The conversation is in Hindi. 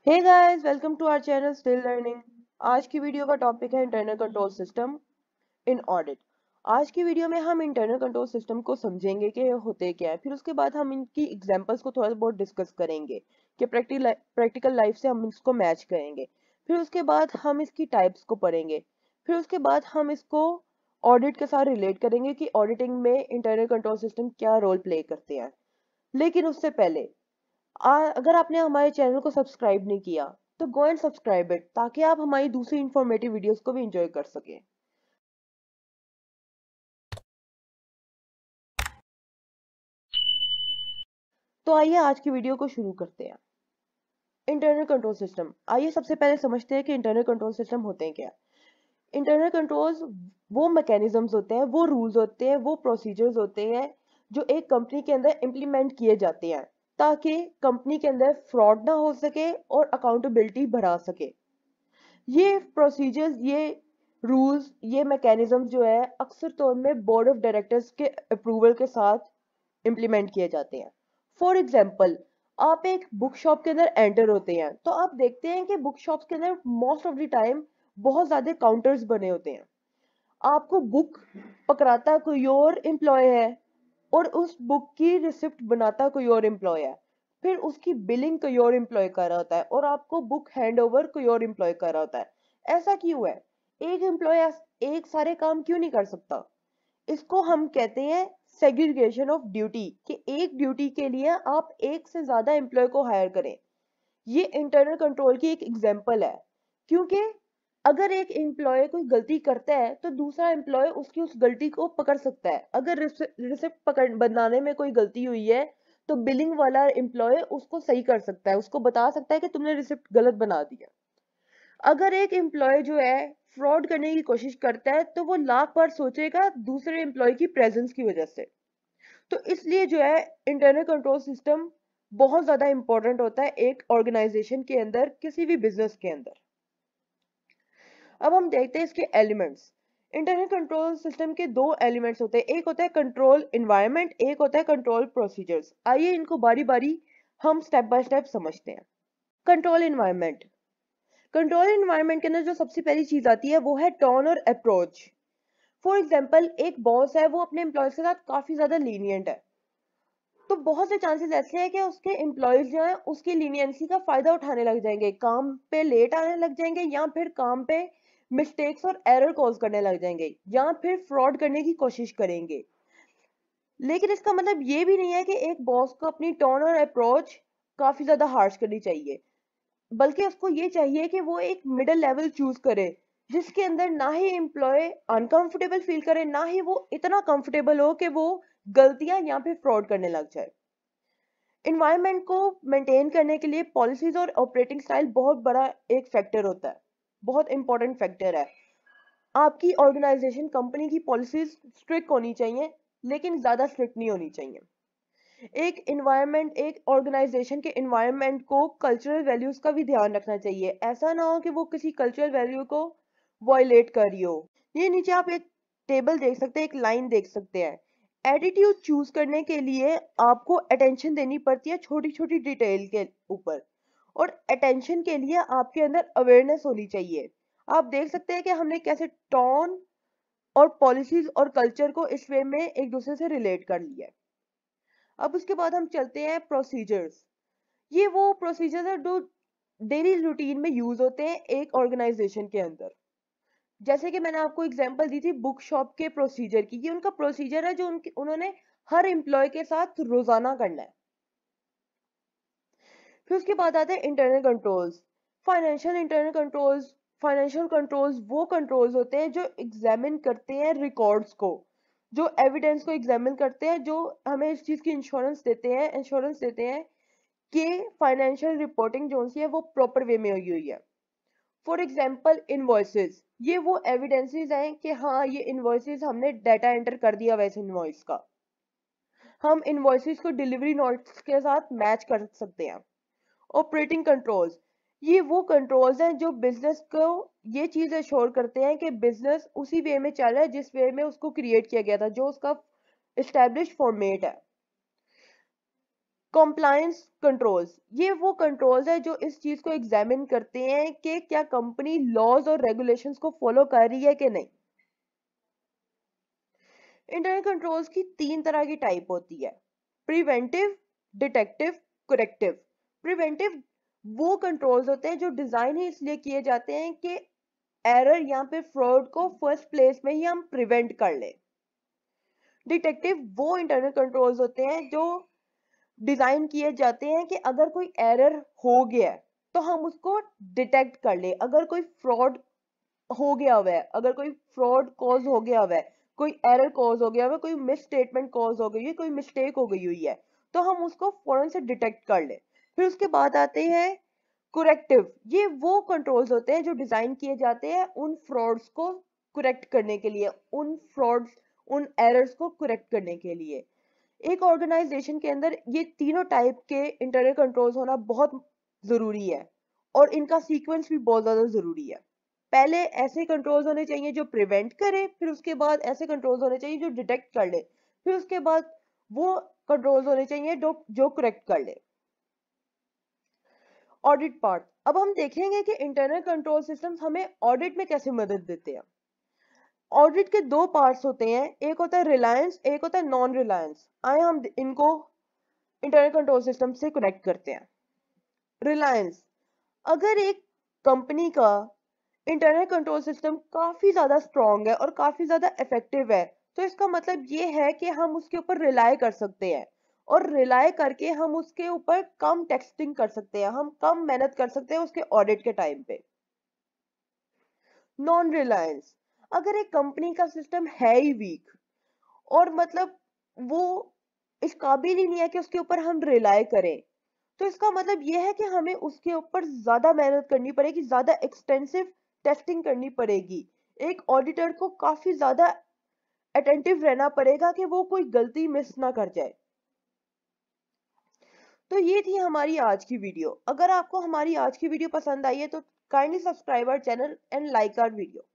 Hey guys, welcome to our channel still learning. आज की वीडियो का टॉपिक है internal control system in audit. आज की वीडियो में हम इंटरनल कंट्रोल सिस्टम को समझेंगे कि ये होते क्या है। फिर उसके बाद हम इनकी एग्जांपल्स को थोड़ा बहुत डिस्कस करेंगे कि प्रैक्टिकल लाइफ से हम इसको मैच करेंगे। फिर उसके बाद हम इसकी टाइप्स को पढ़ेंगे। फिर उसके बाद हम इसको ऑडिट के साथ रिलेट करेंगे कि ऑडिटिंग में इंटरनल कंट्रोल सिस्टम क्या रोल प्ले करते हैं। लेकिन उससे पहले अगर आपने हमारे चैनल को सब्सक्राइब नहीं किया तो गो एंड सब्सक्राइब इट, ताकि आप हमारी दूसरी इंफॉर्मेटिव वीडियोस को भी एंजॉय कर सकें। तो आइए आज की वीडियो को शुरू करते हैं। इंटरनल कंट्रोल सिस्टम, आइए सबसे पहले समझते हैं कि इंटरनल कंट्रोल सिस्टम होते हैं क्या। इंटरनल कंट्रोल्स वो मैकेनिज्म्स होते हैं, वो रूल्स होते हैं, वो प्रोसीजर्स होते हैं जो एक कंपनी के अंदर इम्प्लीमेंट किए जाते हैं ताकि कंपनी के अंदर फ्रॉड ना हो सके और अकाउंटेबिलिटी बढ़ा सके। ये प्रोसीजर्स, ये रूल्स, ये मैकेनिज्म जो है अक्सर तौर में बोर्ड ऑफ डायरेक्टर्स के अप्रूवल के साथ इम्प्लीमेंट किए जाते हैं। फॉर एग्जाम्पल, आप एक बुक शॉप के अंदर एंटर होते हैं तो आप देखते हैं कि बुक शॉप्स के अंदर मोस्ट ऑफ द टाइम बहुत ज्यादा काउंटर्स बने होते हैं। आपको बुक पकड़ाता कोई और एम्प्लॉय है और उस बुक की रिसिप्ट बनाता कोई और एम्प्लॉय है। फिर उसकी बिलिंग कोई और एम्प्लॉय कर रहा होता है और आपको बुक हैंड ओवर कोई और एम्प्लॉय कर रहा होता है। ऐसा क्यों है? एक एम्प्लॉय एक सारे काम क्यों नहीं कर सकता? इसको हम कहते हैं सेग्रीगेशन ऑफ ड्यूटी, कि एक ड्यूटी के लिए आप एक से ज्यादा एम्प्लॉय को हायर करें। ये इंटरनल कंट्रोल की एक एग्जांपल है, क्योंकि अगर एक एम्प्लॉय कोई गलती करता है तो दूसरा एम्प्लॉय उसकी उस गलती को पकड़ सकता है। अगर रिसिप्ट पकड़ बनाने में कोई गलती हुई है तो बिलिंग वाला एम्प्लॉय उसको सही कर सकता है, उसको बता सकता है कि तुमने रिसिप्ट गलत बना दिया। अगर एक एम्प्लॉय जो है फ्रॉड करने की कोशिश करता है तो वो लाख बार सोचेगा दूसरे एम्प्लॉय की प्रेजेंस की वजह से। तो इसलिए जो है इंटरनल कंट्रोल सिस्टम बहुत ज्यादा इंपॉर्टेंट होता है एक ऑर्गेनाइजेशन के अंदर, किसी भी बिजनेस के अंदर। अब हम देखते हैं इसके एलिमेंट्स। इंटरनल कंट्रोल सिस्टम के दो एलिमेंट्स होते हैं, एक होता है कंट्रोल इन्वायरमेंट, एक होता है कंट्रोल प्रोसीजर्स। आइए इनको बारी बारी हम स्टेप बाय स्टेप समझते हैं। Control environment. कंट्रोल इन्वायरमेंट के अंदर जो सबसे पहली चीज आती है वो है टोन और अप्रोच। फॉर एग्जाम्पल, एक बॉस है, वो अपने एम्प्लॉयज के साथ काफी ज्यादा लीनियंट है, तो बहुत से चांसेस ऐसे हैं कि उसके एम्प्लॉयज जो है उसकी लीनियंसी का फायदा उठाने लग जाएंगे, काम पे लेट आने लग जाएंगे, या फिर काम पे मिस्टेक्स और एरर कॉज करने लग जाएंगे, या फिर फ्रॉड करने की कोशिश करेंगे। लेकिन इसका मतलब ये भी नहीं है कि एक बॉस को अपनी टोन और अप्रोच काफी ज्यादा हार्श करनी चाहिए, बल्कि उसको ये चाहिए कि वो एक मिडिल लेवल चूज करे जिसके अंदर ना ही एम्प्लॉय अनकंफर्टेबल फील करे, ना ही वो इतना कंफर्टेबल हो कि वो गलतियां या फिर फ्रॉड करने लग जाए। इन्वायरमेंट को मेंटेन करने के लिए पॉलिसीज और ऑपरेटिंग स्टाइल बहुत बड़ा एक फैक्टर होता है, बहुत इंपॉर्टेंट फैक्टर है। आपकी ऑर्गेनाइजेशन कंपनी की पॉलिसीज स्ट्रिक्ट होनी चाहिए, लेकिन ज्यादा स्ट्रिक्ट नहीं होनी चाहिए। एक इन्वायरमेंट, एक ऑर्गेनाइजेशन के इन्वायरमेंट को कल्चरल वैल्यूज का भी ध्यान रखना चाहिए। ऐसा ना हो कि वो किसी कल्चरल वैल्यू को वायलेट कर रही हो। ये नीचे आप एक टेबल देख सकते हैं, एक लाइन देख सकते हैं। एटीट्यूड चूज करने के लिए आपको अटेंशन देनी पड़ती है छोटी छोटी डिटेल के ऊपर, और अटेंशन के लिए आपके अंदर अवेयरनेस होनी चाहिए। आप देख सकते हैं कि हमने कैसे टोन और पॉलिसीज और कल्चर को इस वे में एक दूसरे से रिलेट कर लिया है। अब उसके बाद हम चलते हैं प्रोसीजर्स। ये वो प्रोसीजर्स है जो डेली रूटीन में यूज होते हैं एक ऑर्गेनाइजेशन के अंदर। जैसे कि मैंने आपको एग्जांपल दी थी बुक शॉप के प्रोसीजर की, ये उनका प्रोसीजर है जो उन्होंने हर एम्प्लॉय के साथ रोजाना करना है। फिर उसके बाद आते हैं internal controls. Financial internal controls. Financial controls वो कंट्रोल्स होते हैं जो एग्जामिन करते हैं रिकॉर्ड्स को, जो एविडेंस को एग्जामिन करते हैं, जो हमें इस चीज की इंश्योरेंस देते हैं कि फाइनेंशियल रिपोर्टिंग जो सी है वो प्रॉपर वे में हुई है। फॉर एग्जाम्पल इनवॉइसेस, ये वो एविडेंसेस हैं कि हाँ ये इनवॉइसेस हमने डाटा एंटर कर दिया वैसे इनवॉइस का। हम इनवॉइसेस को डिलीवरी नोट्स के साथ मैच कर सकते हैं। ऑपरेटिंग कंट्रोल्स, ये वो कंट्रोल्स हैं जो बिजनेस को ये चीज एश्योर करते हैं कि बिजनेस उसी वे में चल रहा है जिस वे में उसको क्रिएट किया गया था, जो उसका एस्टेब्लिश फॉर्मेट है। कॉम्प्लायंस कंट्रोल्स, ये वो कंट्रोल्स है जो इस चीज को एग्जामिन करते हैं कि क्या कंपनी लॉज और रेगुलेशंस को फॉलो कर रही है कि नहीं। इंटरनल कंट्रोल्स की 3 तरह की टाइप होती है, प्रिवेंटिव, डिटेक्टिव, करेक्टिव। प्रिवेंटिव वो कंट्रोल्स होते हैं जो डिजाइन ही इसलिए किए जाते हैं कि एरर या फिर फ्रॉड को फर्स्ट प्लेस में ही हम प्रिवेंट कर लें। डिटेक्टिव वो इंटरनल कंट्रोल्स होते हैं जो डिजाइन किए जाते हैं कि अगर कोई एरर हो गया है तो हम उसको डिटेक्ट कर ले। अगर कोई फ्रॉड हो गया हुआ है, अगर कोई फ्रॉड कॉज हो गया हुआ है, कोई एरर कॉज हो गया हुआ है, कोई मिस स्टेटमेंट कॉज हो गई है, कोई मिस्टेक हो गई हुई है, तो हम उसको फौरन से डिटेक्ट कर ले। फिर उसके बाद आते हैं करेक्टिव। ये वो कंट्रोल्स होते हैं जो डिजाइन किए जाते हैं उन फ्रॉड्स को करेक्ट करने के लिए, उन एरर्स को करेक्ट करने के लिए। एक ऑर्गेनाइजेशन के अंदर ये तीनों टाइप के इंटरनल कंट्रोल्स होना बहुत जरूरी है और इनका सीक्वेंस भी बहुत ज्यादा जरूरी है। पहले ऐसे कंट्रोल्स होने चाहिए जो प्रिवेंट करे, फिर उसके बाद ऐसे कंट्रोल्स होने चाहिए जो डिटेक्ट कर ले, फिर उसके बाद वो कंट्रोल्स होने चाहिए जो करेक्ट कर ले। ऑडिट पार्ट, अब हम देखेंगे कि इंटरनल कंट्रोल सिस्टम्स हमें ऑडिट में कैसे मदद देते हैं। ऑडिट के 2 पार्ट्स होते हैं, एक होता है रिलायंस, एक होता है नॉन रिलायंस। आए हम इनको इंटरनल कंट्रोल सिस्टम से कनेक्ट करते हैं। रिलायंस, अगर एक कंपनी का इंटरनल कंट्रोल सिस्टम काफी ज्यादा स्ट्रांग है और काफी ज्यादा इफेक्टिव है, तो इसका मतलब ये है कि हम उसके ऊपर रिलाय कर सकते हैं और रिलाय करके हम उसके ऊपर कम टेस्टिंग कर सकते हैं, हम कम मेहनत कर सकते हैं उसके ऑडिट के टाइम पे। नॉन रिलायंस, अगर एक कंपनी का सिस्टम है ही वीक और मतलब वो इस काबिल ही नहीं है कि उसके ऊपर हम रिलाय करें, तो इसका मतलब यह है कि हमें उसके ऊपर ज्यादा मेहनत करनी पड़ेगी, ज्यादा एक्सटेंसिव टेस्टिंग करनी पड़ेगी। एक ऑडिटर को काफी ज्यादा अटेंटिव रहना पड़ेगा कि वो कोई गलती मिस ना कर जाए। तो ये थी हमारी आज की वीडियो। अगर आपको हमारी आज की वीडियो पसंद आई है तो kindly subscribe our channel and like our video.